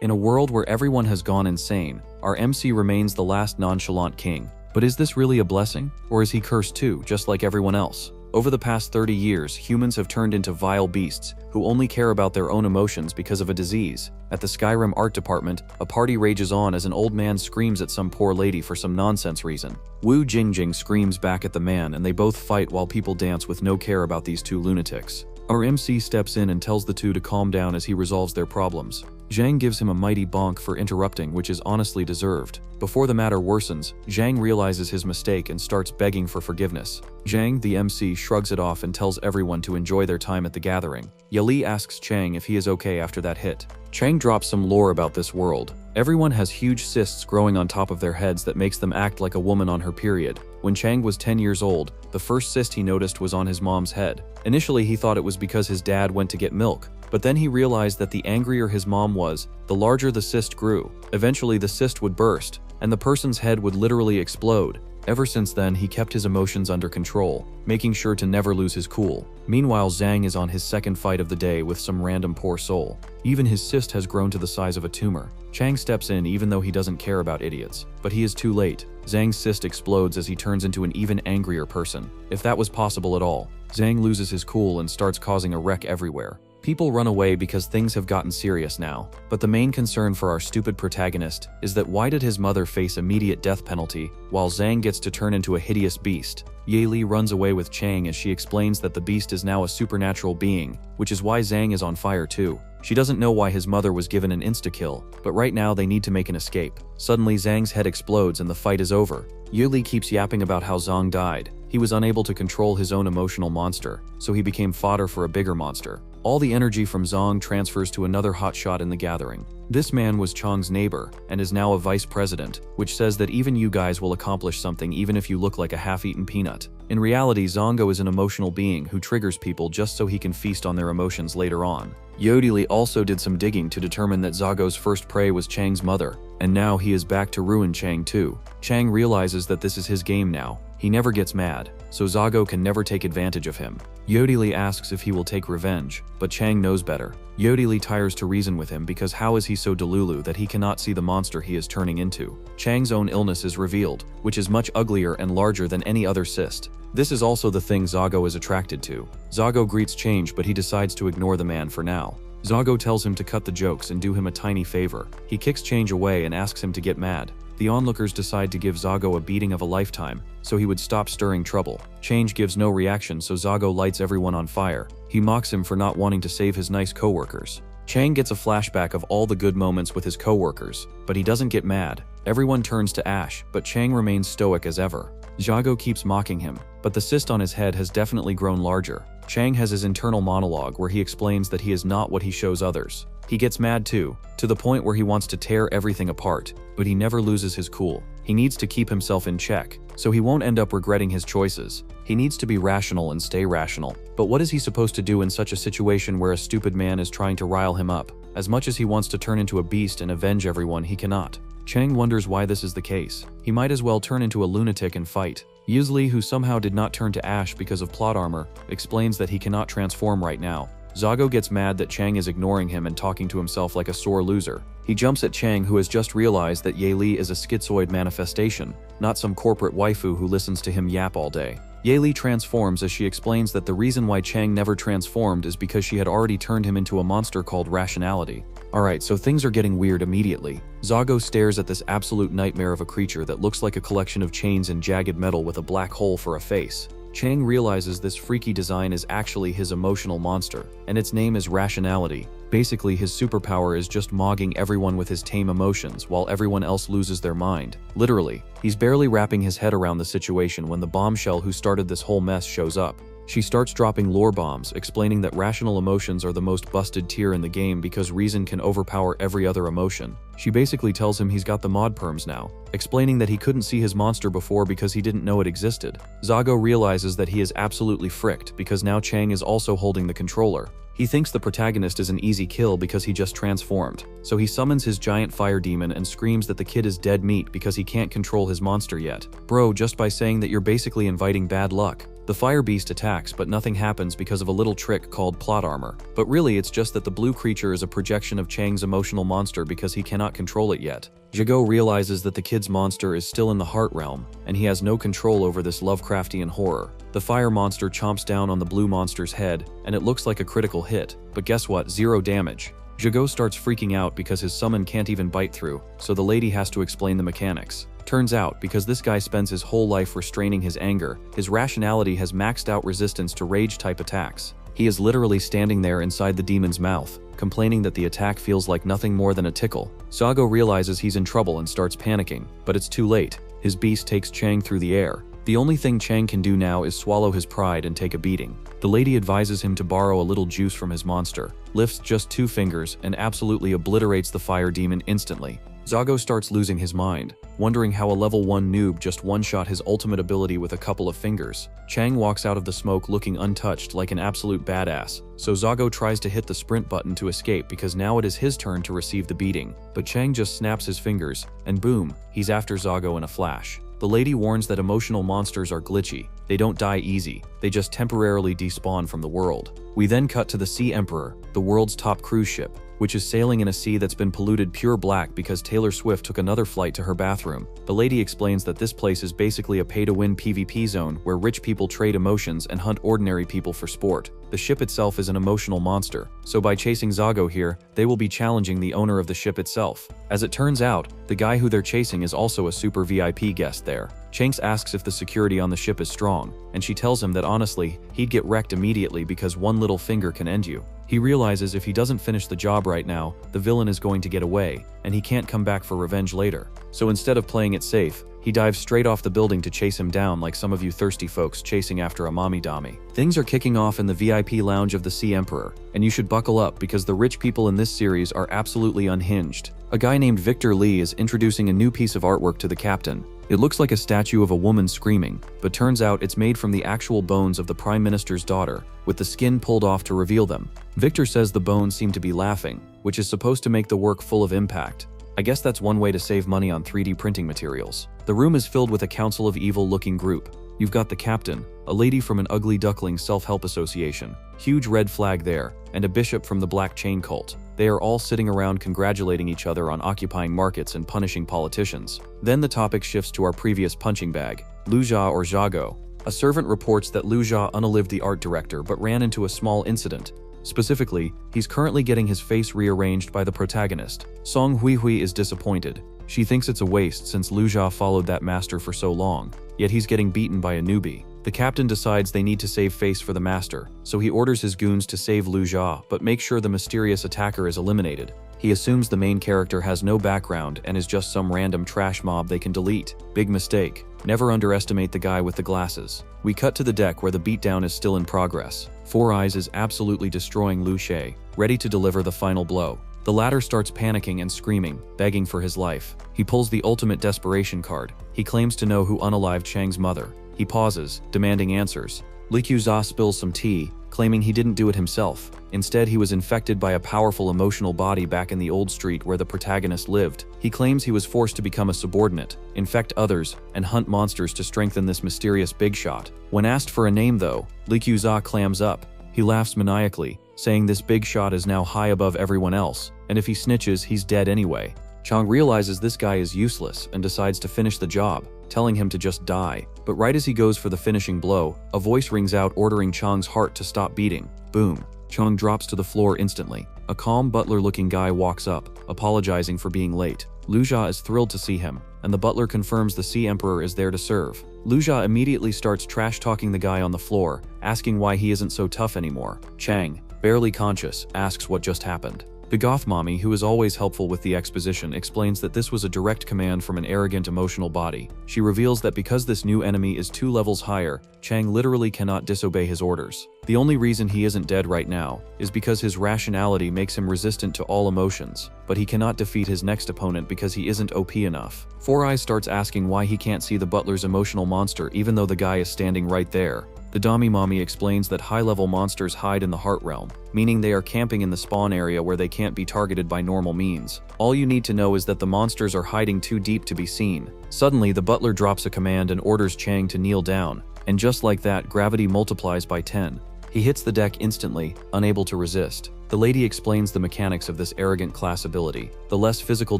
In a world where everyone has gone insane, our MC remains the last nonchalant king. But is this really a blessing? Or is he cursed too, just like everyone else? Over the past 30 years, humans have turned into vile beasts who only care about their own emotions because of a disease. At the Skyrim art department, a party rages on as an old man screams at some poor lady for some nonsense reason. Wu Jingjing screams back at the man and they both fight while people dance with no care about these two lunatics. Our MC steps in and tells the two to calm down as he resolves their problems. Zhang gives him a mighty bonk for interrupting, which is honestly deserved. Before the matter worsens, Zhang realizes his mistake and starts begging for forgiveness. Zhang, the MC, shrugs it off and tells everyone to enjoy their time at the gathering. Yali asks Chang if he is okay after that hit. Chang drops some lore about this world. Everyone has huge cysts growing on top of their heads that makes them act like a woman on her period. When Chang was 10 years old, the first cyst he noticed was on his mom's head. Initially, he thought it was because his dad went to get milk, but then he realized that the angrier his mom was, the larger the cyst grew. Eventually, the cyst would burst, and the person's head would literally explode. Ever since then, he kept his emotions under control, making sure to never lose his cool. Meanwhile, Zhang is on his second fight of the day with some random poor soul. Even his cyst has grown to the size of a tumor. Chang steps in even though he doesn't care about idiots. But he is too late. Zhang's cyst explodes as he turns into an even angrier person. If that was possible at all, Zhang loses his cool and starts causing a wreck everywhere. People run away because things have gotten serious now. But the main concern for our stupid protagonist is that why did his mother face immediate death penalty while Zhang gets to turn into a hideous beast? Ye Li runs away with Chang as she explains that the beast is now a supernatural being, which is why Zhang is on fire too. She doesn't know why his mother was given an insta-kill, but right now they need to make an escape. Suddenly Zhang's head explodes and the fight is over. Ye Li keeps yapping about how Zhang died. He was unable to control his own emotional monster, so he became fodder for a bigger monster. All the energy from Zhang transfers to another hotshot in the gathering. This man was Chang's neighbor, and is now a vice president, which says that even you guys will accomplish something even if you look like a half-eaten peanut. In reality, Zongo is an emotional being who triggers people just so he can feast on their emotions later on. Yodili also did some digging to determine that Zago's first prey was Chang's mother, and now he is back to ruin Chang too. Chang realizes that this is his game now. He never gets mad, so Zago can never take advantage of him. Yodili asks if he will take revenge, but Chang knows better. Yodili tires to reason with him because how is he so delulu that he cannot see the monster he is turning into? Chang's own illness is revealed, which is much uglier and larger than any other cyst. This is also the thing Zago is attracted to. Zago greets change, but he decides to ignore the man for now. Zago tells him to cut the jokes and do him a tiny favor. He kicks Change away and asks him to get mad. The onlookers decide to give Zago a beating of a lifetime, so he would stop stirring trouble. Change gives no reaction, so Zago lights everyone on fire. He mocks him for not wanting to save his nice co-workers. Chang gets a flashback of all the good moments with his co-workers, but he doesn't get mad. Everyone turns to ash, but Chang remains stoic as ever. Zago keeps mocking him, but the cyst on his head has definitely grown larger. Chang has his internal monologue where he explains that he is not what he shows others. He gets mad too, to the point where he wants to tear everything apart, but he never loses his cool. He needs to keep himself in check, so he won't end up regretting his choices. He needs to be rational and stay rational. But what is he supposed to do in such a situation where a stupid man is trying to rile him up? As much as he wants to turn into a beast and avenge everyone, he cannot. Chang wonders why this is the case. He might as well turn into a lunatic and fight. Yuzli, who somehow did not turn to ash because of plot armor, explains that he cannot transform right now. Zago gets mad that Chang is ignoring him and talking to himself like a sore loser. He jumps at Chang, who has just realized that Ye Li is a schizoid manifestation, not some corporate waifu who listens to him yap all day. Ye Li transforms as she explains that the reason why Chang never transformed is because she had already turned him into a monster called rationality. Alright, so things are getting weird immediately. Zago stares at this absolute nightmare of a creature that looks like a collection of chains and jagged metal with a black hole for a face. Chang realizes this freaky design is actually his emotional monster, and its name is Rationality. Basically, his superpower is just mogging everyone with his tame emotions while everyone else loses their mind. Literally, he's barely wrapping his head around the situation when the bombshell who started this whole mess shows up. She starts dropping lore bombs, explaining that rational emotions are the most busted tier in the game because reason can overpower every other emotion. She basically tells him he's got the mod perms now, explaining that he couldn't see his monster before because he didn't know it existed. Zago realizes that he is absolutely fricked because now Chang is also holding the controller. He thinks the protagonist is an easy kill because he just transformed, so he summons his giant fire demon and screams that the kid is dead meat because he can't control his monster yet. Bro, just by saying that you're basically inviting bad luck. The fire beast attacks, but nothing happens because of a little trick called plot armor. But really it's just that the blue creature is a projection of Chang's emotional monster because he cannot control it yet. Jago realizes that the kid's monster is still in the heart realm, and he has no control over this Lovecraftian horror. The fire monster chomps down on the blue monster's head, and it looks like a critical hit, but guess what? 0 damage. Jago starts freaking out because his summon can't even bite through, so the lady has to explain the mechanics. Turns out, because this guy spends his whole life restraining his anger, his rationality has maxed out resistance to rage-type attacks. He is literally standing there inside the demon's mouth, complaining that the attack feels like nothing more than a tickle. Zago realizes he's in trouble and starts panicking, but it's too late. His beast takes Chang through the air. The only thing Chang can do now is swallow his pride and take a beating. The lady advises him to borrow a little juice from his monster, lifts just 2 fingers, and absolutely obliterates the fire demon instantly. Zago starts losing his mind, wondering how a level 1 noob just one-shot his ultimate ability with a couple of fingers. Chang walks out of the smoke looking untouched like an absolute badass, so Zago tries to hit the sprint button to escape because now it is his turn to receive the beating. But Chang just snaps his fingers, and boom, he's after Zago in a flash. The lady warns that emotional monsters are glitchy. They don't die easy, they just temporarily despawn from the world. We then cut to the Sea Emperor, the world's top cruise ship, which is sailing in a sea that's been polluted pure black because Taylor Swift took another flight to her bathroom. The lady explains that this place is basically a pay-to-win PvP zone where rich people trade emotions and hunt ordinary people for sport. The ship itself is an emotional monster, so by chasing Zago here, they will be challenging the owner of the ship itself. As it turns out, the guy who they're chasing is also a super VIP guest there. Shanks asks if the security on the ship is strong, and she tells him that honestly, he'd get wrecked immediately because one little finger can end you. He realizes if he doesn't finish the job right now, the villain is going to get away, and he can't come back for revenge later. So instead of playing it safe, he dives straight off the building to chase him down like some of you thirsty folks chasing after a mommy-dami. Things are kicking off in the VIP lounge of the Sea Emperor, and you should buckle up because the rich people in this series are absolutely unhinged. A guy named Victor Lee is introducing a new piece of artwork to the captain. It looks like a statue of a woman screaming, but turns out it's made from the actual bones of the Prime Minister's daughter, with the skin pulled off to reveal them. Victor says the bones seem to be laughing, which is supposed to make the work full of impact. I guess that's one way to save money on 3D printing materials. The room is filled with a council of evil-looking group. You've got the captain, a lady from an ugly duckling self-help association, huge red flag there, and a bishop from the Black Chain cult. They are all sitting around congratulating each other on occupying markets and punishing politicians. Then the topic shifts to our previous punching bag, Luja or Zago. A servant reports that Luja unalived the art director but ran into a small incident. Specifically, he's currently getting his face rearranged by the protagonist. Song Hui is disappointed. She thinks it's a waste since Luja followed that master for so long, yet he's getting beaten by a newbie. The captain decides they need to save face for the master, so he orders his goons to save Luja but make sure the mysterious attacker is eliminated. He assumes the main character has no background and is just some random trash mob they can delete. Big mistake. Never underestimate the guy with the glasses. We cut to the deck where the beatdown is still in progress. Four Eyes is absolutely destroying Lu Shay, ready to deliver the final blow. The latter starts panicking and screaming, begging for his life. He pulls the ultimate desperation card. He claims to know who unalived Chang's mother. He pauses, demanding answers. Li Qiuza spills some tea, claiming he didn't do it himself. Instead, he was infected by a powerful emotional body back in the old street where the protagonist lived. He claims he was forced to become a subordinate, infect others, and hunt monsters to strengthen this mysterious big shot. When asked for a name though, Li Qiuza clams up. He laughs maniacally, saying this big shot is now high above everyone else, and if he snitches, he's dead anyway. Chang realizes this guy is useless and decides to finish the job, telling him to just die. But right as he goes for the finishing blow, a voice rings out ordering Chang's heart to stop beating. Boom. Chang drops to the floor instantly. A calm butler-looking guy walks up, apologizing for being late. Luja is thrilled to see him, and the butler confirms the Sea Emperor is there to serve. Luja immediately starts trash-talking the guy on the floor, asking why he isn't so tough anymore. Chang, barely conscious, asks what just happened. The Goth mommy, who is always helpful with the exposition, explains that this was a direct command from an arrogant emotional body. She reveals that because this new enemy is 2 levels higher, Chang literally cannot disobey his orders. The only reason he isn't dead right now is because his rationality makes him resistant to all emotions, but he cannot defeat his next opponent because he isn't OP enough. Four Eyes starts asking why he can't see the butler's emotional monster even though the guy is standing right there. The Dami Mommy explains that high-level monsters hide in the Heart Realm, meaning they are camping in the spawn area where they can't be targeted by normal means. All you need to know is that the monsters are hiding too deep to be seen. Suddenly, the butler drops a command and orders Chang to kneel down, and just like that, gravity multiplies by 10. He hits the deck instantly, unable to resist. The lady explains the mechanics of this arrogant class ability. The less physical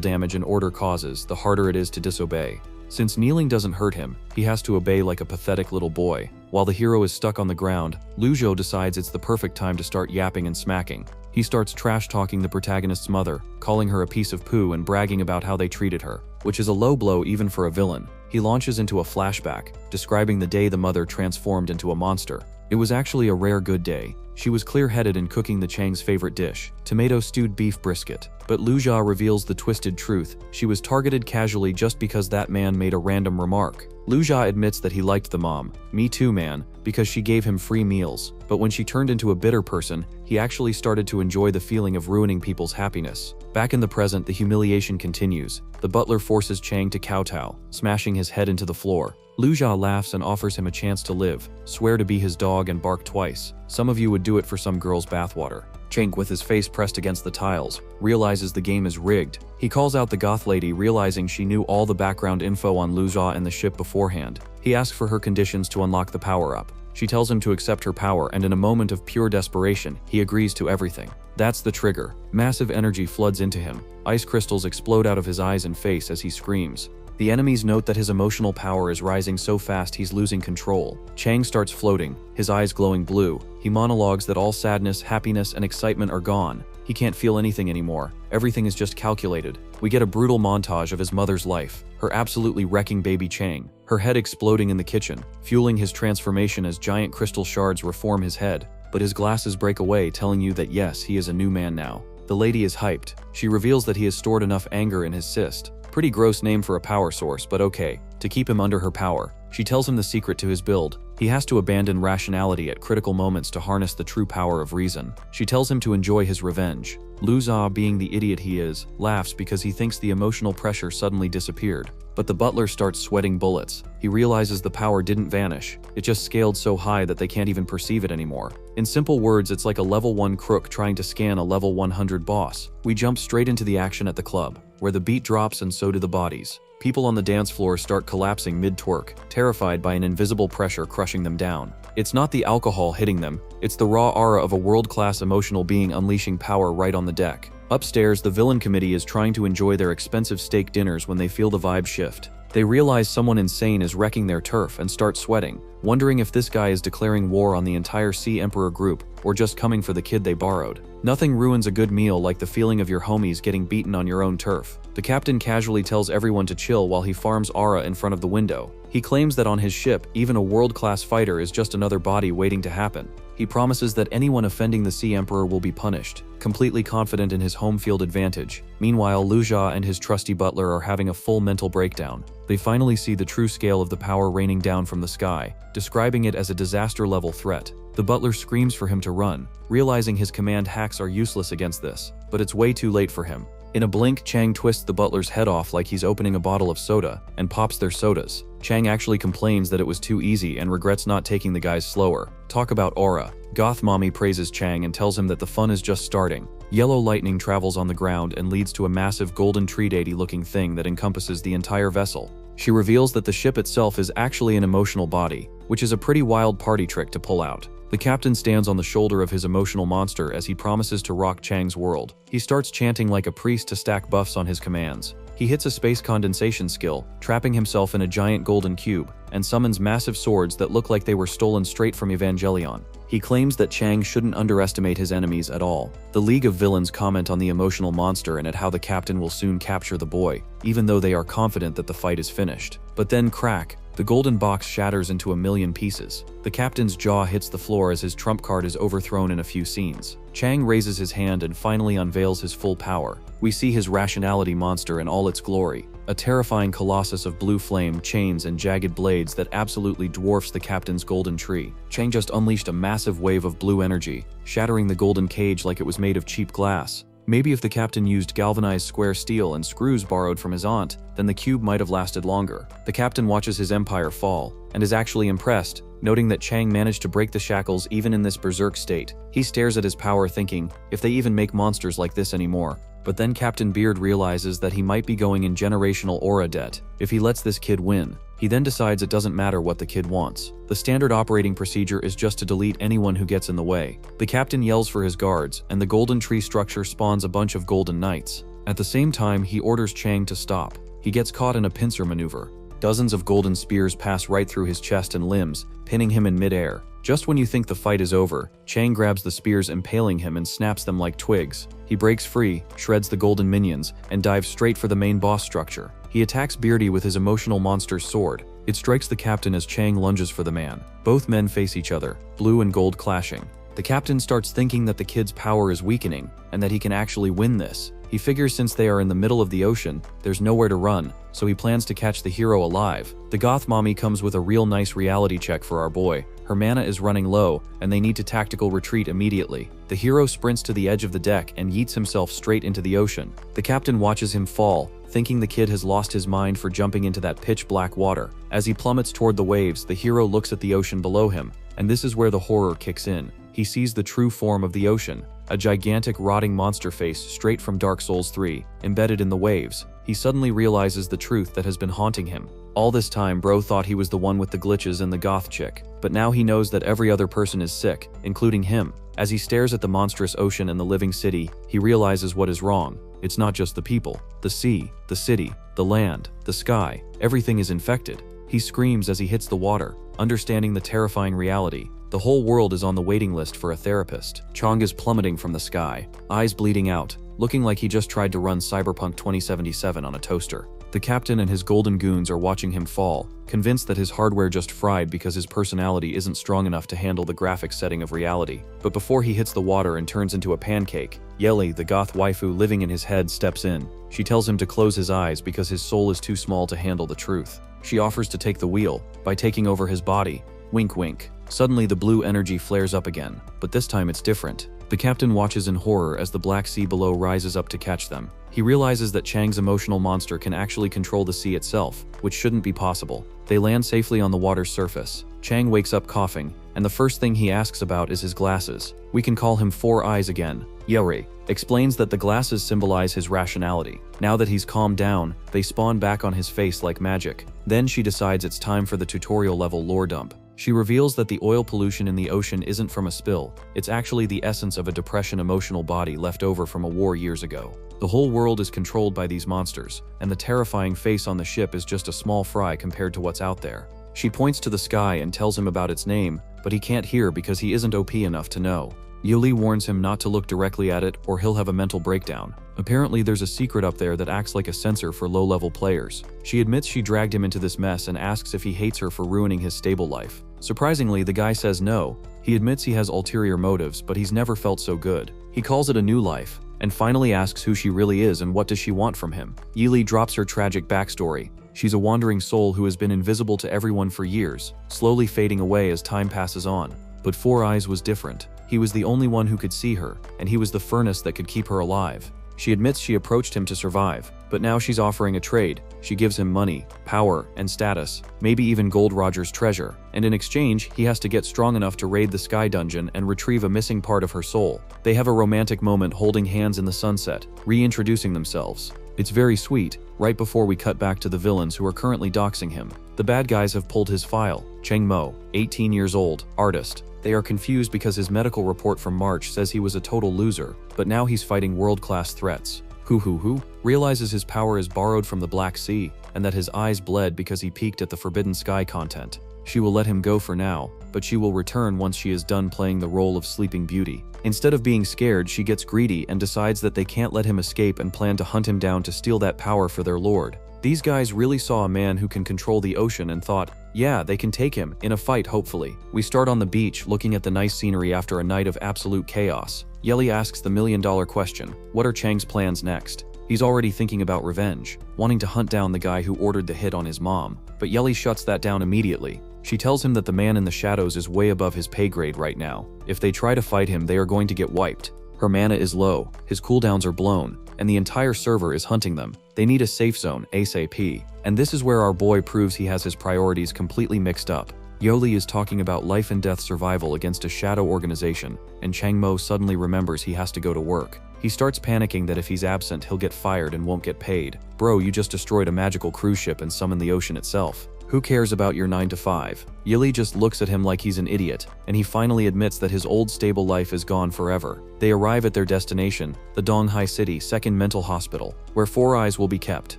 damage an order causes, the harder it is to disobey. Since kneeling doesn't hurt him, he has to obey like a pathetic little boy. While the hero is stuck on the ground, Lujo decides it's the perfect time to start yapping and smacking. He starts trash-talking the protagonist's mother, calling her a piece of poo and bragging about how they treated her, which is a low blow even for a villain. He launches into a flashback, describing the day the mother transformed into a monster. It was actually a rare good day. She was clear-headed in cooking the Chang's favorite dish, tomato-stewed beef brisket. But Luja reveals the twisted truth. She was targeted casually just because that man made a random remark. Luja admits that he liked the mom, me too man, because she gave him free meals. But when she turned into a bitter person, he actually started to enjoy the feeling of ruining people's happiness. Back in the present, the humiliation continues. The butler forces Chang to kowtow, smashing his head into the floor. Luja laughs and offers him a chance to live, swear to be his dog and bark twice. Some of you would do it for some girl's bathwater. Chang, with his face pressed against the tiles, realizes the game is rigged. He calls out the goth lady, realizing she knew all the background info on Luja and the ship beforehand. He asks for her conditions to unlock the power-up. She tells him to accept her power, and in a moment of pure desperation, he agrees to everything. That's the trigger. Massive energy floods into him. Ice crystals explode out of his eyes and face as he screams. The enemies note that his emotional power is rising so fast he's losing control. Chang starts floating, his eyes glowing blue. He monologues that all sadness, happiness, and excitement are gone. He can't feel anything anymore. Everything is just calculated. We get a brutal montage of his mother's life, her absolutely wrecking baby Chang, her head exploding in the kitchen, fueling his transformation as giant crystal shards reform his head. But his glasses break away, telling you that yes, he is a new man now. The lady is hyped. She reveals that he has stored enough anger in his cyst. Pretty gross name for a power source, but okay, to keep him under her power. She tells him the secret to his build. He has to abandon rationality at critical moments to harness the true power of reason. She tells him to enjoy his revenge. Luza, being the idiot he is, laughs because he thinks the emotional pressure suddenly disappeared. But the butler starts sweating bullets. He realizes the power didn't vanish. It just scaled so high that they can't even perceive it anymore. In simple words, it's like a level 1 crook trying to scan a level 100 boss. We jump straight into the action at the club, where the beat drops and so do the bodies. People on the dance floor start collapsing mid-twerk, terrified by an invisible pressure crushing them down. It's not the alcohol hitting them, it's the raw aura of a world-class emotional being unleashing power right on the deck. Upstairs, the villain committee is trying to enjoy their expensive steak dinners when they feel the vibe shift. They realize someone insane is wrecking their turf and start sweating, wondering if this guy is declaring war on the entire Sea Emperor group or just coming for the kid they borrowed. Nothing ruins a good meal like the feeling of your homies getting beaten on your own turf. The captain casually tells everyone to chill while he farms Aura in front of the window. He claims that on his ship, even a world-class fighter is just another body waiting to happen. He promises that anyone offending the Sea Emperor will be punished, completely confident in his home field advantage. Meanwhile, Luja and his trusty butler are having a full mental breakdown. They finally see the true scale of the power raining down from the sky, describing it as a disaster-level threat. The butler screams for him to run, realizing his command hacks are useless against this, but it's way too late for him. In a blink, Chang twists the butler's head off like he's opening a bottle of soda, and pops their sodas. Chang actually complains that it was too easy and regrets not taking the guys slower. Talk about aura. Goth Mommy praises Chang and tells him that the fun is just starting. Yellow lightning travels on the ground and leads to a massive golden tree deity-looking thing that encompasses the entire vessel. She reveals that the ship itself is actually an emotional body, which is a pretty wild party trick to pull out. The captain stands on the shoulder of his emotional monster as he promises to rock Chang's world. He starts chanting like a priest to stack buffs on his commands. He hits a space condensation skill, trapping himself in a giant golden cube, and summons massive swords that look like they were stolen straight from Evangelion. He claims that Chang shouldn't underestimate his enemies at all. The League of Villains comment on the emotional monster and at how the captain will soon capture the boy, even though they are confident that the fight is finished. But then crack, The golden box shatters into a million pieces. The captain's jaw hits the floor as his trump card is overthrown in a few scenes. Chang raises his hand and finally unveils his full power. We see his rationality monster in all its glory, a terrifying colossus of blue flame, chains, and jagged blades that absolutely dwarfs the captain's golden tree. Chang just unleashed a massive wave of blue energy, shattering the golden cage like it was made of cheap glass. Maybe if the captain used galvanized square steel and screws borrowed from his aunt, then the cube might have lasted longer. The captain watches his empire fall, and is actually impressed, noting that Chang managed to break the shackles even in this berserk state. He stares at his power thinking, if they even make monsters like this anymore. But then Captain Beard realizes that he might be going in generational aura debt if he lets this kid win. He then decides it doesn't matter what the kid wants. The standard operating procedure is just to delete anyone who gets in the way. The captain yells for his guards, and the golden tree structure spawns a bunch of golden knights. At the same time, he orders Chang to stop. He gets caught in a pincer maneuver. Dozens of golden spears pass right through his chest and limbs, pinning him in midair. Just when you think the fight is over, Chang grabs the spears, impaling him, and snaps them like twigs. He breaks free, shreds the golden minions, and dives straight for the main boss structure. He attacks Beardy with his emotional monster's sword. It strikes the captain as Chang lunges for the man. Both men face each other, blue and gold clashing. The captain starts thinking that the kid's power is weakening, and that he can actually win this. He figures since they are in the middle of the ocean, there's nowhere to run, so he plans to catch the hero alive. The goth mommy comes with a real nice reality check for our boy. Her mana is running low, and they need to tactical retreat immediately. The hero sprints to the edge of the deck and yeets himself straight into the ocean. The captain watches him fall, thinking the kid has lost his mind for jumping into that pitch-black water. As he plummets toward the waves, the hero looks at the ocean below him, and this is where the horror kicks in. He sees the true form of the ocean, a gigantic rotting monster face straight from Dark Souls 3, embedded in the waves. He suddenly realizes the truth that has been haunting him. All this time, bro thought he was the one with the glitches and the goth chick, but now he knows that every other person is sick, including him. As he stares at the monstrous ocean and the living city, he realizes what is wrong. It's not just the people, the sea, the city, the land, the sky, everything is infected. He screams as he hits the water, understanding the terrifying reality. The whole world is on the waiting list for a therapist. Chang is plummeting from the sky, eyes bleeding out, looking like he just tried to run Cyberpunk 2077 on a toaster. The captain and his golden goons are watching him fall, convinced that his hardware just fried because his personality isn't strong enough to handle the graphic setting of reality. But before he hits the water and turns into a pancake, Yeli, the goth waifu living in his head, steps in. She tells him to close his eyes because his soul is too small to handle the truth. She offers to take the wheel by taking over his body. Wink wink. Suddenly the blue energy flares up again, but this time it's different. The captain watches in horror as the black sea below rises up to catch them. He realizes that Chang's emotional monster can actually control the sea itself, which shouldn't be possible. They land safely on the water's surface. Chang wakes up coughing, and the first thing he asks about is his glasses. We can call him Four Eyes again. Yuri explains that the glasses symbolize his rationality. Now that he's calmed down, they spawn back on his face like magic. Then she decides it's time for the tutorial level lore dump. She reveals that the oil pollution in the ocean isn't from a spill, it's actually the essence of a depression emotional body left over from a war years ago. The whole world is controlled by these monsters, and the terrifying face on the ship is just a small fry compared to what's out there. She points to the sky and tells him about its name, but he can't hear because he isn't OP enough to know. Yuli warns him not to look directly at it or he'll have a mental breakdown. Apparently there's a secret up there that acts like a sensor for low-level players. She admits she dragged him into this mess and asks if he hates her for ruining his stable life. Surprisingly, the guy says no. He admits he has ulterior motives, but he's never felt so good. He calls it a new life, and finally asks who she really is and what does she want from him. Yili drops her tragic backstory. She's a wandering soul who has been invisible to everyone for years, slowly fading away as time passes on. But Four Eyes was different. He was the only one who could see her, and he was the furnace that could keep her alive. She admits she approached him to survive, but now she's offering a trade. She gives him money, power, and status, maybe even Gold Roger's treasure, and in exchange, he has to get strong enough to raid the Sky Dungeon and retrieve a missing part of her soul. They have a romantic moment holding hands in the sunset, reintroducing themselves. It's very sweet, right before we cut back to the villains who are currently doxing him. The bad guys have pulled his file. Cheng Mo, 18 years old, artist. They are confused because his medical report from March says he was a total loser, but now he's fighting world-class threats. Who realizes his power is borrowed from the Black Sea, and that his eyes bled because he peeked at the Forbidden Sky content. She will let him go for now, but she will return once she is done playing the role of Sleeping Beauty. Instead of being scared, she gets greedy and decides that they can't let him escape and plan to hunt him down to steal that power for their lord. These guys really saw a man who can control the ocean and thought, Yeah, they can take him, in a fight hopefully. We start on the beach, looking at the nice scenery after a night of absolute chaos. Yeli asks the million-dollar question, what are Chang's plans next? He's already thinking about revenge, wanting to hunt down the guy who ordered the hit on his mom. But Yeli shuts that down immediately. She tells him that the man in the shadows is way above his pay grade right now. If they try to fight him, they are going to get wiped. Her mana is low, his cooldowns are blown, and the entire server is hunting them. They need a safe zone, ASAP. And this is where our boy proves he has his priorities completely mixed up. Yoli is talking about life and death survival against a shadow organization, and Changmo suddenly remembers he has to go to work. He starts panicking that if he's absent, he'll get fired and won't get paid. Bro, you just destroyed a magical cruise ship and summoned the ocean itself. Who cares about your 9 to 5? Yili just looks at him like he's an idiot, and he finally admits that his old stable life is gone forever. They arrive at their destination, the Donghai City Second Mental Hospital, where Four Eyes will be kept.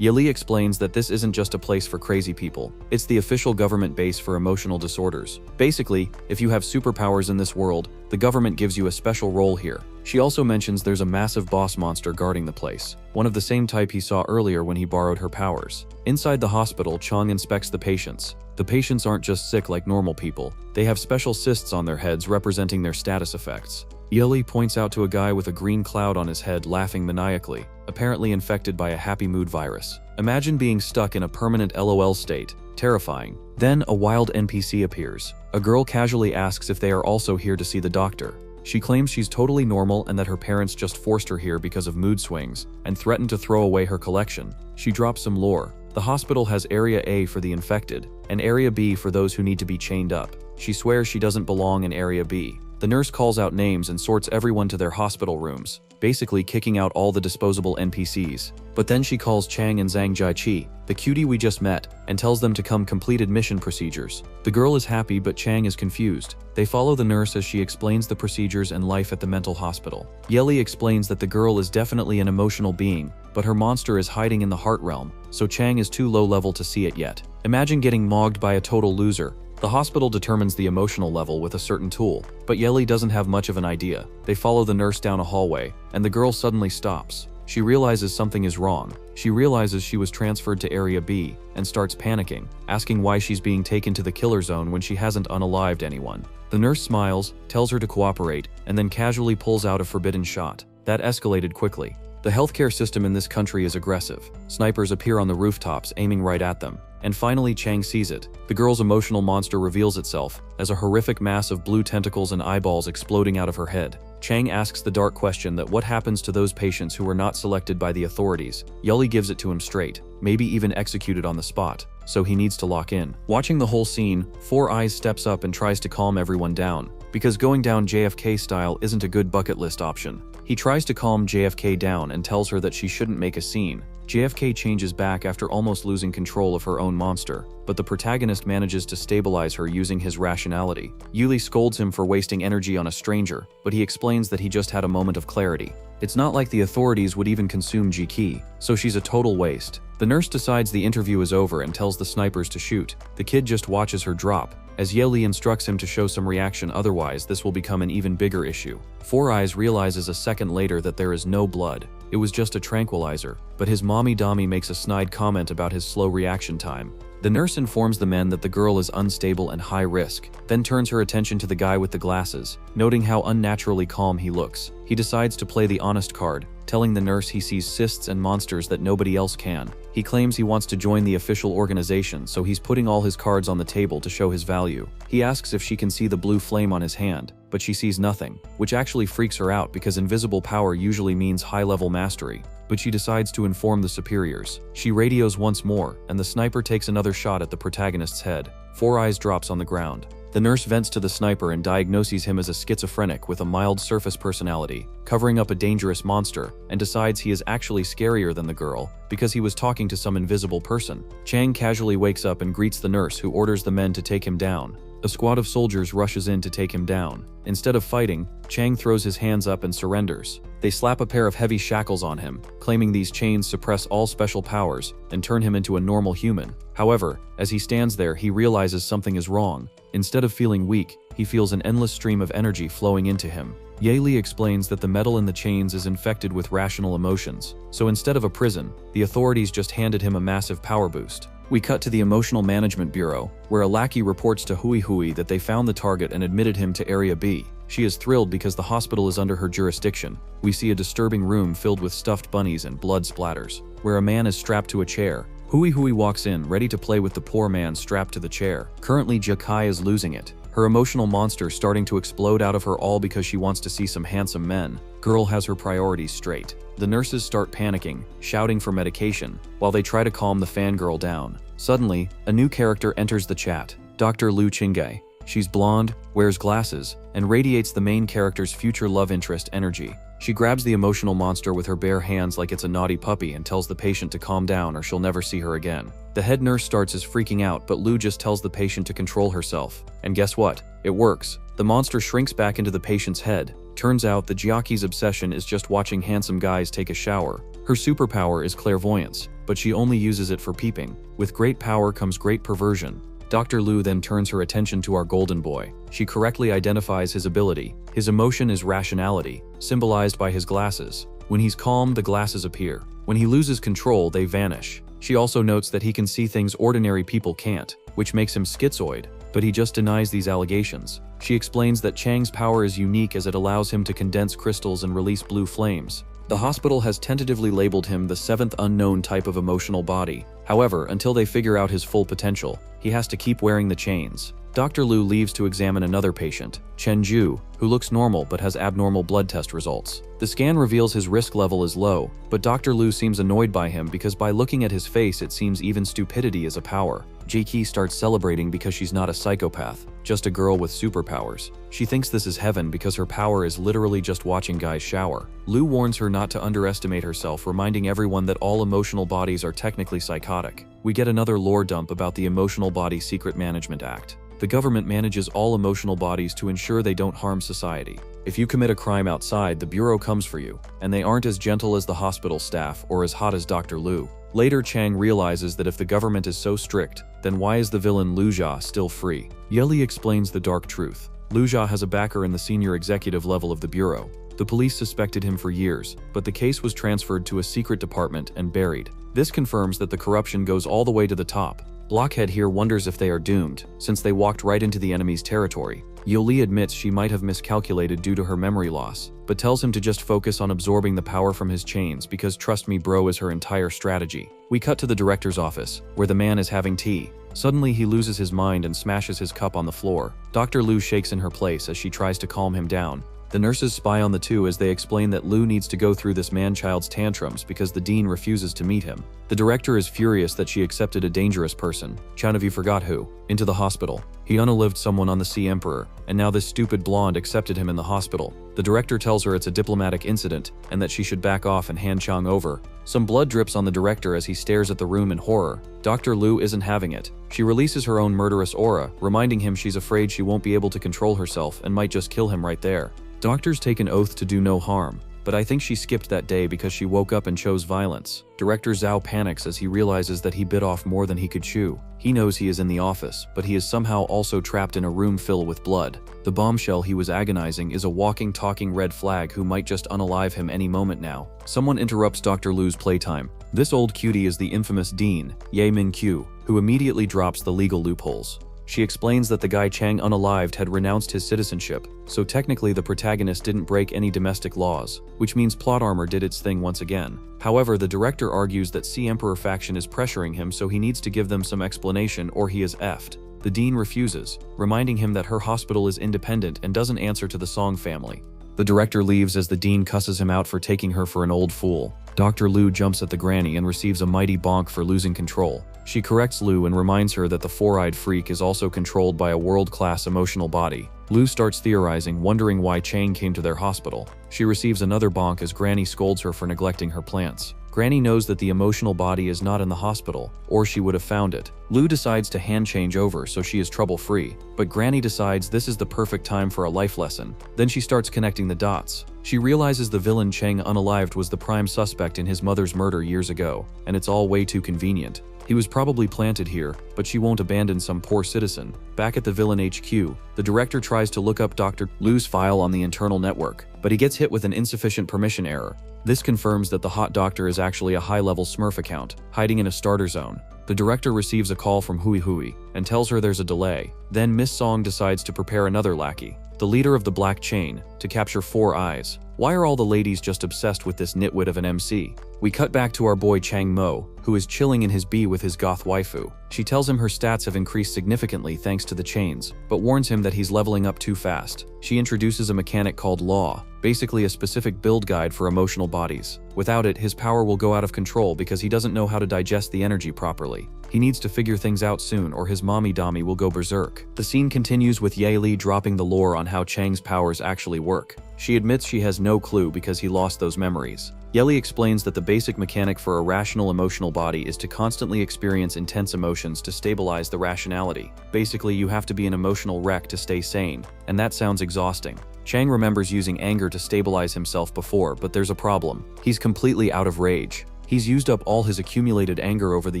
Yili explains that this isn't just a place for crazy people, it's the official government base for emotional disorders. Basically, if you have superpowers in this world, the government gives you a special role here. She also mentions there's a massive boss monster guarding the place, one of the same type he saw earlier when he borrowed her powers. Inside the hospital, Chang inspects the patients. The patients aren't just sick like normal people, they have special cysts on their heads representing their status effects. Yeli points out to a guy with a green cloud on his head laughing maniacally, apparently infected by a happy mood virus. Imagine being stuck in a permanent LOL state. Terrifying. Then a wild NPC appears. A girl casually asks if they are also here to see the doctor. She claims she's totally normal and that her parents just forced her here because of mood swings, and threatened to throw away her collection. She drops some lore. The hospital has Area A for the infected, and Area B for those who need to be chained up. She swears she doesn't belong in Area B. The nurse calls out names and sorts everyone to their hospital rooms, basically kicking out all the disposable NPCs. But then she calls Chang and Zhang Jiaqi, the cutie we just met, and tells them to come complete admission procedures. The girl is happy, but Chang is confused. They follow the nurse as she explains the procedures and life at the mental hospital. Yeli explains that the girl is definitely an emotional being, but her monster is hiding in the heart realm, so Chang is too low level to see it yet. Imagine getting mogged by a total loser. The hospital determines the emotional level with a certain tool, but Yeli doesn't have much of an idea. They follow the nurse down a hallway, and the girl suddenly stops. She realizes something is wrong. She realizes she was transferred to Area B, and starts panicking, asking why she's being taken to the killer zone when she hasn't unalived anyone. The nurse smiles, tells her to cooperate, and then casually pulls out a forbidden shot. That escalated quickly. The healthcare system in this country is aggressive. Snipers appear on the rooftops, aiming right at them. And finally, Chang sees it. The girl's emotional monster reveals itself as a horrific mass of blue tentacles and eyeballs exploding out of her head. Chang asks the dark question that what happens to those patients who were not selected by the authorities. Yuli gives it to him straight, maybe even executed on the spot, so he needs to lock in. Watching the whole scene, Four Eyes steps up and tries to calm everyone down, because going down JFK style isn't a good bucket list option. He tries to calm JFK down and tells her that she shouldn't make a scene. JFK changes back after almost losing control of her own monster, but the protagonist manages to stabilize her using his rationality. Yuli scolds him for wasting energy on a stranger, but he explains that he just had a moment of clarity. It's not like the authorities would even consume Ji-Ki, so she's a total waste. The nurse decides the interview is over and tells the snipers to shoot. The kid just watches her drop, as Yeli instructs him to show some reaction, otherwise this will become an even bigger issue. Four Eyes realizes a second later that there is no blood. It was just a tranquilizer, but his mommy Dami makes a snide comment about his slow reaction time. The nurse informs the men that the girl is unstable and high risk, then turns her attention to the guy with the glasses, noting how unnaturally calm he looks. He decides to play the honest card, telling the nurse he sees cysts and monsters that nobody else can. He claims he wants to join the official organization, so he's putting all his cards on the table to show his value. He asks if she can see the blue flame on his hand, but she sees nothing, which actually freaks her out because invisible power usually means high-level mastery. But she decides to inform the superiors. She radios once more, and the sniper takes another shot at the protagonist's head. Four Eyes drops on the ground. The nurse vents to the sniper and diagnoses him as a schizophrenic with a mild surface personality, covering up a dangerous monster, and decides he is actually scarier than the girl because he was talking to some invisible person. Chang casually wakes up and greets the nurse, who orders the men to take him down. A squad of soldiers rushes in to take him down. Instead of fighting, Chang throws his hands up and surrenders. They slap a pair of heavy shackles on him, claiming these chains suppress all special powers and turn him into a normal human. However, as he stands there, he realizes something is wrong. Instead of feeling weak, he feels an endless stream of energy flowing into him. Yeli explains that the metal in the chains is infected with rational emotions, so instead of a prison, the authorities just handed him a massive power boost. We cut to the Emotional Management Bureau, where a lackey reports to Hui Hui that they found the target and admitted him to Area B. She is thrilled because the hospital is under her jurisdiction. We see a disturbing room filled with stuffed bunnies and blood splatters, where a man is strapped to a chair. Hui Hui walks in, ready to play with the poor man strapped to the chair. Currently, Jakai is losing it. Her emotional monster starting to explode out of her all because she wants to see some handsome men. Girl has her priorities straight. The nurses start panicking, shouting for medication, while they try to calm the fangirl down. Suddenly, a new character enters the chat, Dr. Lu Qinggai. She's blonde, wears glasses, and radiates the main character's future love interest energy. She grabs the emotional monster with her bare hands like it's a naughty puppy and tells the patient to calm down or she'll never see her again. The head nurse starts as freaking out, but Lu just tells the patient to control herself. And guess what? It works. The monster shrinks back into the patient's head. Turns out the Jiaki's obsession is just watching handsome guys take a shower. Her superpower is clairvoyance, but she only uses it for peeping. With great power comes great perversion. Dr. Lu then turns her attention to our golden boy. She correctly identifies his ability. His emotion is rationality, symbolized by his glasses. When he's calm, the glasses appear. When he loses control, they vanish. She also notes that he can see things ordinary people can't, which makes him schizoid, but he just denies these allegations. She explains that Chang's power is unique as it allows him to condense crystals and release blue flames. The hospital has tentatively labeled him the seventh unknown type of emotional body. However, until they figure out his full potential, he has to keep wearing the chains. Dr. Lu leaves to examine another patient, Chen Ju, who looks normal but has abnormal blood test results. The scan reveals his risk level is low, but Dr. Lu seems annoyed by him because by looking at his face it seems even stupidity is a power. Ji-Ki starts celebrating because she's not a psychopath, just a girl with superpowers. She thinks this is heaven because her power is literally just watching guys shower. Lu warns her not to underestimate herself, reminding everyone that all emotional bodies are technically psychotic. We get another lore dump about the Emotional Body Secret Management Act. The government manages all emotional bodies to ensure they don't harm society. If you commit a crime outside, the bureau comes for you, and they aren't as gentle as the hospital staff or as hot as Dr. Lu. Later, Chang realizes that if the government is so strict, then why is the villain Lu Jia still free? Yeli explains the dark truth. Lu Jia has a backer in the senior executive level of the bureau. The police suspected him for years, but the case was transferred to a secret department and buried. This confirms that the corruption goes all the way to the top. Blockhead here wonders if they are doomed, since they walked right into the enemy's territory. Yoli admits she might have miscalculated due to her memory loss, but tells him to just focus on absorbing the power from his chains because trust me bro is her entire strategy. We cut to the director's office, where the man is having tea. Suddenly he loses his mind and smashes his cup on the floor. Dr. Lu shakes in her place as she tries to calm him down. The nurses spy on the two as they explain that Lu needs to go through this man-child's tantrums because the dean refuses to meet him. The director is furious that she accepted a dangerous person, Chan of you forgot who, into the hospital. He unalived someone on the Sea Emperor, and now this stupid blonde accepted him in the hospital. The director tells her it's a diplomatic incident and that she should back off and hand Chang over. Some blood drips on the director as he stares at the room in horror. Dr. Lu isn't having it. She releases her own murderous aura, reminding him she's afraid she won't be able to control herself and might just kill him right there. Doctors take an oath to do no harm, but I think she skipped that day because she woke up and chose violence. Director Zhao panics as he realizes that he bit off more than he could chew. He knows he is in the office, but he is somehow also trapped in a room filled with blood. The bombshell he was agonizing is a walking, talking red flag who might just unalive him any moment now. Someone interrupts Dr. Lu's playtime. This old cutie is the infamous Dean, Ye Min-kyu, who immediately drops the legal loopholes. She explains that the guy Chang unalived had renounced his citizenship, so technically the protagonist didn't break any domestic laws, which means plot armor did its thing once again. However, the director argues that Sea Emperor faction is pressuring him, so he needs to give them some explanation or he is effed. The dean refuses, reminding him that her hospital is independent and doesn't answer to the Song family. The director leaves as the dean cusses him out for taking her for an old fool. Dr. Lu jumps at the granny and receives a mighty bonk for losing control. She corrects Lu and reminds her that the four-eyed freak is also controlled by a world-class emotional body. Lu starts theorizing, wondering why Chang came to their hospital. She receives another bonk as Granny scolds her for neglecting her plants. Granny knows that the emotional body is not in the hospital, or she would have found it. Lu decides to hand change over so she is trouble-free, but Granny decides this is the perfect time for a life lesson. Then she starts connecting the dots. She realizes the villain Chang unalived was the prime suspect in his mother's murder years ago, and it's all way too convenient. He was probably planted here, but she won't abandon some poor citizen. Back at the villain HQ, the director tries to look up Dr. Lu's file on the internal network, but he gets hit with an insufficient permission error. This confirms that the hot doctor is actually a high-level Smurf account, hiding in a starter zone. The director receives a call from Hui Hui and tells her there's a delay. Then Miss Song decides to prepare another lackey, the leader of the Black Chain, to capture 4 eyes. Why are all the ladies just obsessed with this nitwit of an MC? We cut back to our boy Chang Mo, who is chilling in his B with his goth waifu. She tells him her stats have increased significantly thanks to the chains, but warns him that he's leveling up too fast. She introduces a mechanic called Law, basically a specific build guide for emotional bodies. Without it, his power will go out of control because he doesn't know how to digest the energy properly. He needs to figure things out soon or his mommy Dami will go berserk. The scene continues with Ye Li dropping the lore on how Chang's powers actually work. She admits she has no clue because he lost those memories. Ye explains that the basic mechanic for a rational emotional body is to constantly experience intense emotions to stabilize the rationality. Basically, you have to be an emotional wreck to stay sane, and that sounds exhausting. Chang remembers using anger to stabilize himself before, but there's a problem. He's completely out of rage. He's used up all his accumulated anger over the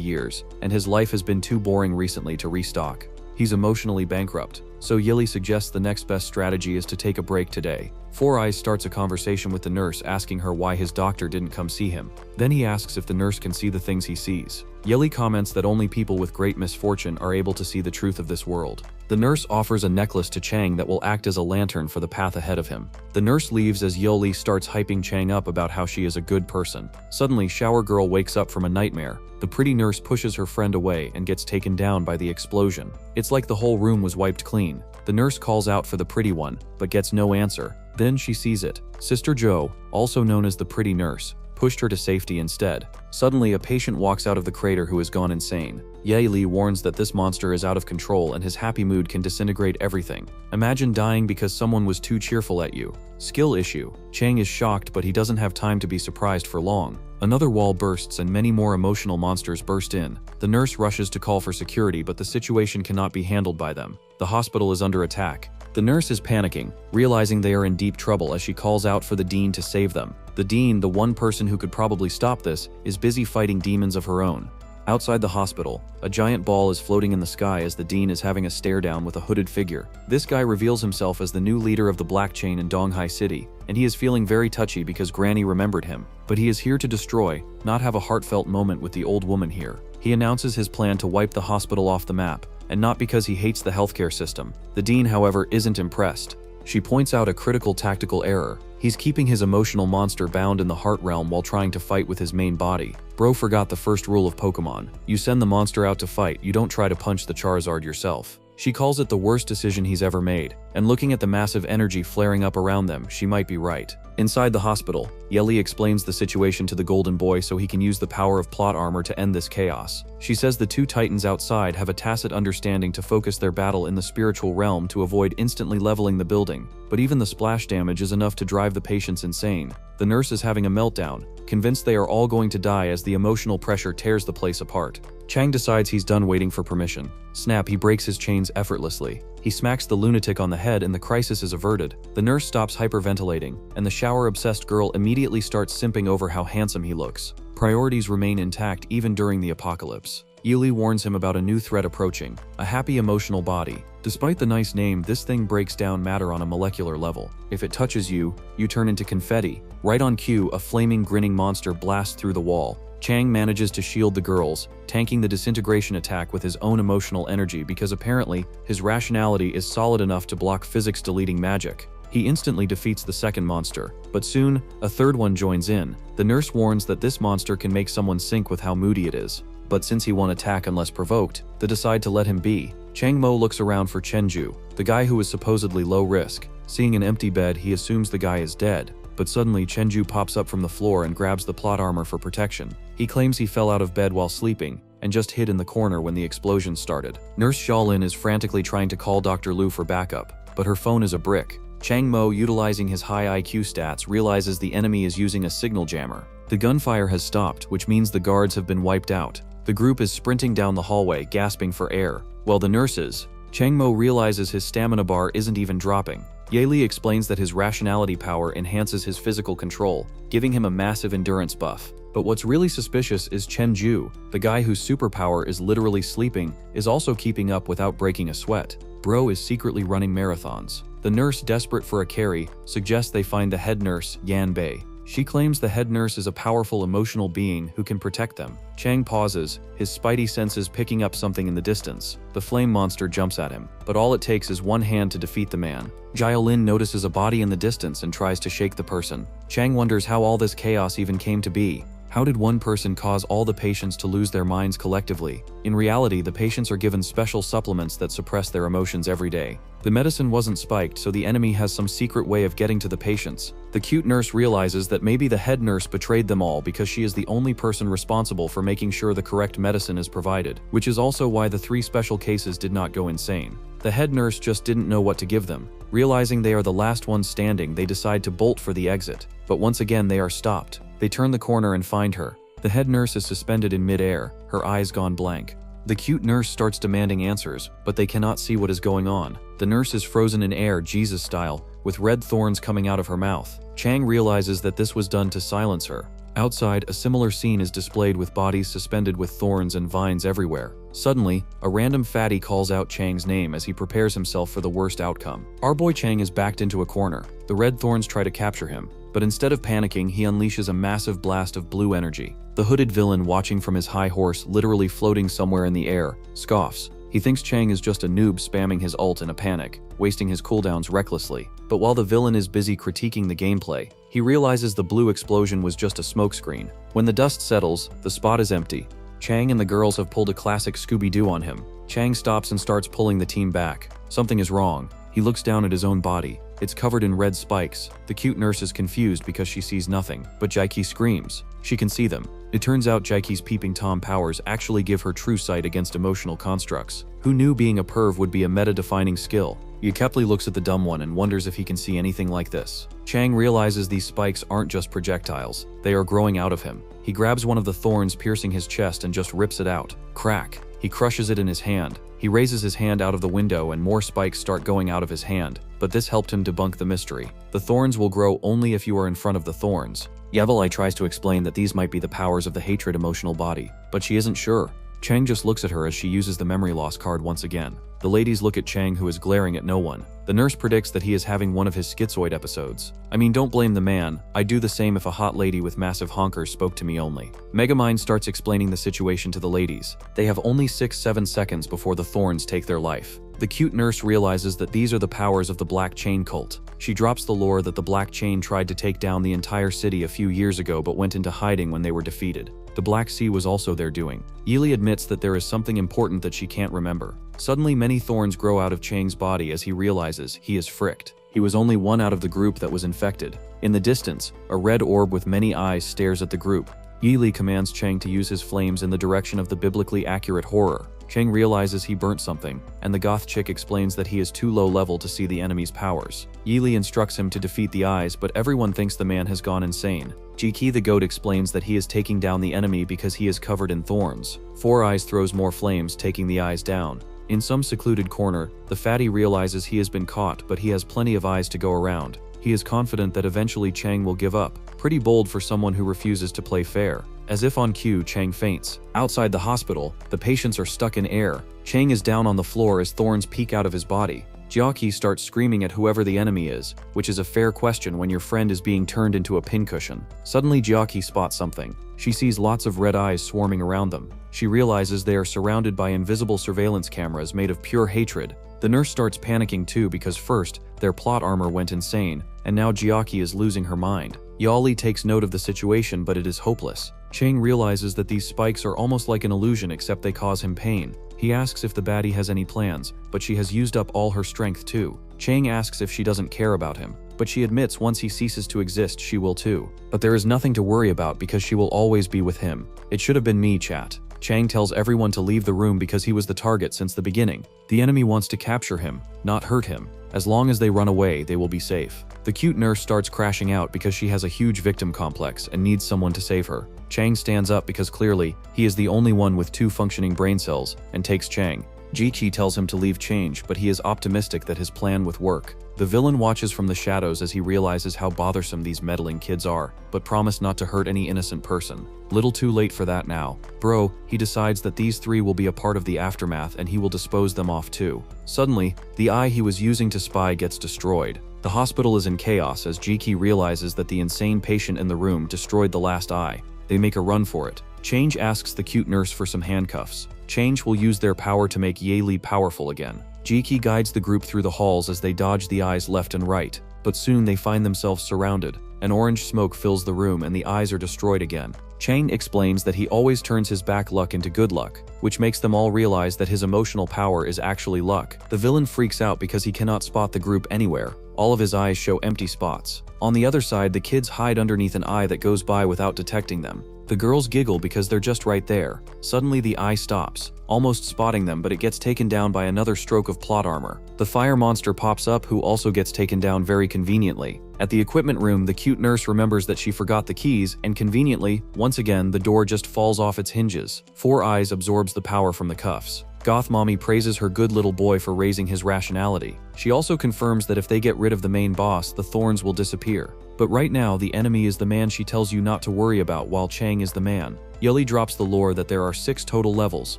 years, and his life has been too boring recently to restock. He's emotionally bankrupt, so Yili suggests the next best strategy is to take a break today. Four Eyes starts a conversation with the nurse asking her why his doctor didn't come see him. Then he asks if the nurse can see the things he sees. Yili comments that only people with great misfortune are able to see the truth of this world. The nurse offers a necklace to Chang that will act as a lantern for the path ahead of him. The nurse leaves as Yoli starts hyping Chang up about how she is a good person. Suddenly, Shower Girl wakes up from a nightmare. The pretty nurse pushes her friend away and gets taken down by the explosion. It's like the whole room was wiped clean. The nurse calls out for the pretty one, but gets no answer. Then she sees it. Sister Jo, also known as the pretty nurse, pushed her to safety instead. Suddenly, a patient walks out of the crater who has gone insane. Ye Li warns that this monster is out of control and his happy mood can disintegrate everything. Imagine dying because someone was too cheerful at you. Skill issue. Chang is shocked, but he doesn't have time to be surprised for long. Another wall bursts and many more emotional monsters burst in. The nurse rushes to call for security, but the situation cannot be handled by them. The hospital is under attack. The nurse is panicking, realizing they are in deep trouble as she calls out for the dean to save them. The dean, the one person who could probably stop this, is busy fighting demons of her own. Outside the hospital, a giant ball is floating in the sky as the dean is having a stare down with a hooded figure. This guy reveals himself as the new leader of the Black Chain in Donghai City, and he is feeling very touchy because Granny remembered him. But he is here to destroy, not have a heartfelt moment with the old woman here. He announces his plan to wipe the hospital off the map, and not because he hates the healthcare system. The dean, however, isn't impressed. She points out a critical tactical error. He's keeping his emotional monster bound in the heart realm while trying to fight with his main body. Bro forgot the first rule of Pokemon. You send the monster out to fight, you don't try to punch the Charizard yourself. She calls it the worst decision he's ever made, and looking at the massive energy flaring up around them, she might be right. Inside the hospital, Yeli explains the situation to the Golden Boy so he can use the power of plot armor to end this chaos. She says the two titans outside have a tacit understanding to focus their battle in the spiritual realm to avoid instantly leveling the building, but even the splash damage is enough to drive the patients insane. The nurse is having a meltdown, convinced they are all going to die as the emotional pressure tears the place apart. Chang decides he's done waiting for permission. Snap, he breaks his chains effortlessly. He smacks the lunatic on the head and the crisis is averted. The nurse stops hyperventilating, and the shower-obsessed girl immediately starts simping over how handsome he looks. Priorities remain intact even during the apocalypse. Yili warns him about a new threat approaching, a happy emotional body. Despite the nice name, this thing breaks down matter on a molecular level. If it touches you, you turn into confetti. Right on cue, a flaming, grinning monster blasts through the wall. Chang manages to shield the girls, tanking the disintegration attack with his own emotional energy because apparently his rationality is solid enough to block physics-deleting magic. He instantly defeats the second monster, but soon, a third one joins in. The nurse warns that this monster can make someone sink with how moody it is. But since he won't attack unless provoked, they decide to let him be. Chang Mo looks around for Chenju, the guy who is supposedly low risk. Seeing an empty bed, he assumes the guy is dead. But suddenly, Chenju pops up from the floor and grabs the plot armor for protection. He claims he fell out of bed while sleeping, and just hid in the corner when the explosion started. Nurse Xiaolin is frantically trying to call Dr. Lu for backup, but her phone is a brick. Chang Mo, utilizing his high IQ stats, realizes the enemy is using a signal jammer. The gunfire has stopped, which means the guards have been wiped out. The group is sprinting down the hallway, gasping for air. While the nurses, Chang Mo realizes his stamina bar isn't even dropping. Ye Li explains that his rationality power enhances his physical control, giving him a massive endurance buff. But what's really suspicious is Chen Ju, the guy whose superpower is literally sleeping, is also keeping up without breaking a sweat. Bro is secretly running marathons. The nurse, desperate for a carry, suggests they find the head nurse, Yan Bei. She claims the head nurse is a powerful emotional being who can protect them. Chang pauses, his spidey senses picking up something in the distance. The flame monster jumps at him, but all it takes is one hand to defeat the man. Jialin notices a body in the distance and tries to shake the person. Chang wonders how all this chaos even came to be. How did one person cause all the patients to lose their minds collectively? In reality, the patients are given special supplements that suppress their emotions every day. The medicine wasn't spiked, so the enemy has some secret way of getting to the patients. The cute nurse realizes that maybe the head nurse betrayed them all because she is the only person responsible for making sure the correct medicine is provided, which is also why the 3 special cases did not go insane. The head nurse just didn't know what to give them. Realizing they are the last ones standing, they decide to bolt for the exit. But once again, they are stopped. They turn the corner and find her. The head nurse is suspended in mid-air, her eyes gone blank. The cute nurse starts demanding answers, but they cannot see what is going on. The nurse is frozen in air, Jesus style, with red thorns coming out of her mouth. Chang realizes that this was done to silence her. Outside, a similar scene is displayed with bodies suspended with thorns and vines everywhere. Suddenly, a random fatty calls out Chang's name as he prepares himself for the worst outcome. Our boy Chang is backed into a corner. The red thorns try to capture him, but instead of panicking, he unleashes a massive blast of blue energy. The hooded villain, watching from his high horse, literally floating somewhere in the air, scoffs. He thinks Chang is just a noob spamming his ult in a panic, wasting his cooldowns recklessly. But while the villain is busy critiquing the gameplay, he realizes the blue explosion was just a smokescreen. When the dust settles, the spot is empty. Chang and the girls have pulled a classic Scooby-Doo on him. Chang stops and starts pulling the team back. Something is wrong. He looks down at his own body. It's covered in red spikes. The cute nurse is confused because she sees nothing, but Jaiki screams. She can see them. It turns out Jaiki's peeping Tom powers actually give her true sight against emotional constructs. Who knew being a perv would be a meta-defining skill? Kepler looks at the dumb one and wonders if he can see anything like this. Chang realizes these spikes aren't just projectiles. They are growing out of him. He grabs one of the thorns piercing his chest and just rips it out. Crack. He crushes it in his hand. He raises his hand out of the window and more spikes start going out of his hand, but this helped him debunk the mystery. The thorns will grow only if you are in front of the thorns. Yevelai tries to explain that these might be the powers of the hatred emotional body, but she isn't sure. Chang just looks at her as she uses the memory loss card once again. The ladies look at Chang, who is glaring at no one. The nurse predicts that he is having one of his schizoid episodes. I mean, don't blame the man. I'd do the same if a hot lady with massive honkers spoke to me only. Megamind starts explaining the situation to the ladies. They have only 6-7 seconds before the thorns take their life. The cute nurse realizes that these are the powers of the Black Chain cult. She drops the lore that the Black Chain tried to take down the entire city a few years ago but went into hiding when they were defeated. The Black Sea was also their doing. Yili admits that there is something important that she can't remember. Suddenly, many thorns grow out of Chang's body as he realizes he is fricked. He was only one out of the group that was infected. In the distance, a red orb with many eyes stares at the group. Yili commands Chang to use his flames in the direction of the biblically accurate horror. Chang realizes he burnt something, and the goth chick explains that he is too low level to see the enemy's powers. Yili instructs him to defeat the eyes, but everyone thinks the man has gone insane. Jiki the goat explains that he is taking down the enemy because he is covered in thorns. Four Eyes throws more flames, taking the eyes down. In some secluded corner, the fatty realizes he has been caught, but he has plenty of eyes to go around. He is confident that eventually Chang will give up. Pretty bold for someone who refuses to play fair. As if on cue, Chang faints. Outside the hospital, the patients are stuck in air. Chang is down on the floor as thorns peek out of his body. Jiaki starts screaming at whoever the enemy is, which is a fair question when your friend is being turned into a pincushion. Suddenly Jiaki spots something. She sees lots of red eyes swarming around them. She realizes they are surrounded by invisible surveillance cameras made of pure hatred. The nurse starts panicking too because first, their plot armor went insane, and now Jiaki is losing her mind. Yali takes note of the situation, but it is hopeless. Chang realizes that these spikes are almost like an illusion except they cause him pain. He asks if the baddie has any plans, but she has used up all her strength too. Chang asks if she doesn't care about him, but she admits once he ceases to exist she will too. But there is nothing to worry about because she will always be with him. It should have been me, chat. Chang tells everyone to leave the room because he was the target since the beginning. The enemy wants to capture him, not hurt him. As long as they run away, they will be safe. The cute nurse starts crashing out because she has a huge victim complex and needs someone to save her. Chang stands up because clearly, he is the only one with 2 functioning brain cells, and takes Chang. Jiqi tells him to leave change, but he is optimistic that his plan would work. The villain watches from the shadows as he realizes how bothersome these meddling kids are, but promise not to hurt any innocent person. Little too late for that now. Bro, he decides that these 3 will be a part of the aftermath and he will dispose them off too. Suddenly, the eye he was using to spy gets destroyed. The hospital is in chaos as Jiki realizes that the insane patient in the room destroyed the last eye. They make a run for it. Change asks the cute nurse for some handcuffs. Change will use their power to make Ye powerful again. Jiki guides the group through the halls as they dodge the eyes left and right, but soon they find themselves surrounded. An orange smoke fills the room and the eyes are destroyed again. Chang explains that he always turns his bad luck into good luck, which makes them all realize that his emotional power is actually luck. The villain freaks out because he cannot spot the group anywhere. All of his eyes show empty spots. On the other side, the kids hide underneath an eye that goes by without detecting them. The girls giggle because they're just right there. Suddenly the eye stops, almost spotting them, but it gets taken down by another stroke of plot armor. The fire monster pops up, who also gets taken down very conveniently. At the equipment room, the cute nurse remembers that she forgot the keys, and conveniently, once again, the door just falls off its hinges. Four Eyes absorbs the power from the cuffs. Goth Mommy praises her good little boy for raising his rationality. She also confirms that if they get rid of the main boss, the thorns will disappear. But right now, the enemy is the man she tells you not to worry about, while Chang is the man. Yuli drops the lore that there are 6 total levels.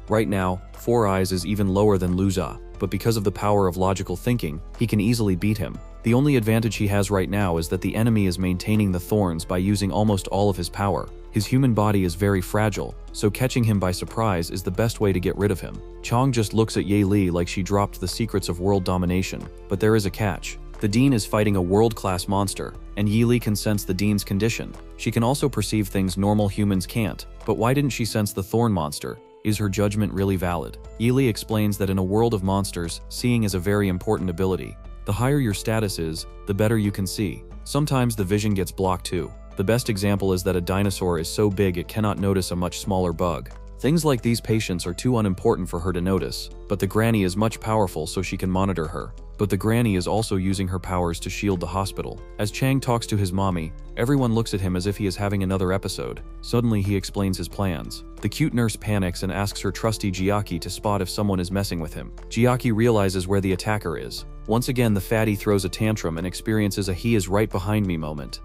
Right now, Four Eyes is even lower than Luza, but because of the power of logical thinking, he can easily beat him. The only advantage he has right now is that the enemy is maintaining the thorns by using almost all of his power. His human body is very fragile, so catching him by surprise is the best way to get rid of him. Chang just looks at Ye Li like she dropped the secrets of world domination, but there is a catch. The Dean is fighting a world-class monster, and Ye Li can sense the Dean's condition. She can also perceive things normal humans can't, but why didn't she sense the thorn monster? Is her judgment really valid? Ye Li explains that in a world of monsters, seeing is a very important ability. The higher your status is, the better you can see. Sometimes the vision gets blocked too. The best example is that a dinosaur is so big it cannot notice a much smaller bug. Things like these patients are too unimportant for her to notice, but the granny is much powerful so she can monitor her. But the granny is also using her powers to shield the hospital. As Chang talks to his mommy, everyone looks at him as if he is having another episode. Suddenly he explains his plans. The cute nurse panics and asks her trusty Jiaki to spot if someone is messing with him. Jiaki realizes where the attacker is. Once again, the fatty throws a tantrum and experiences a "he is right behind me" moment.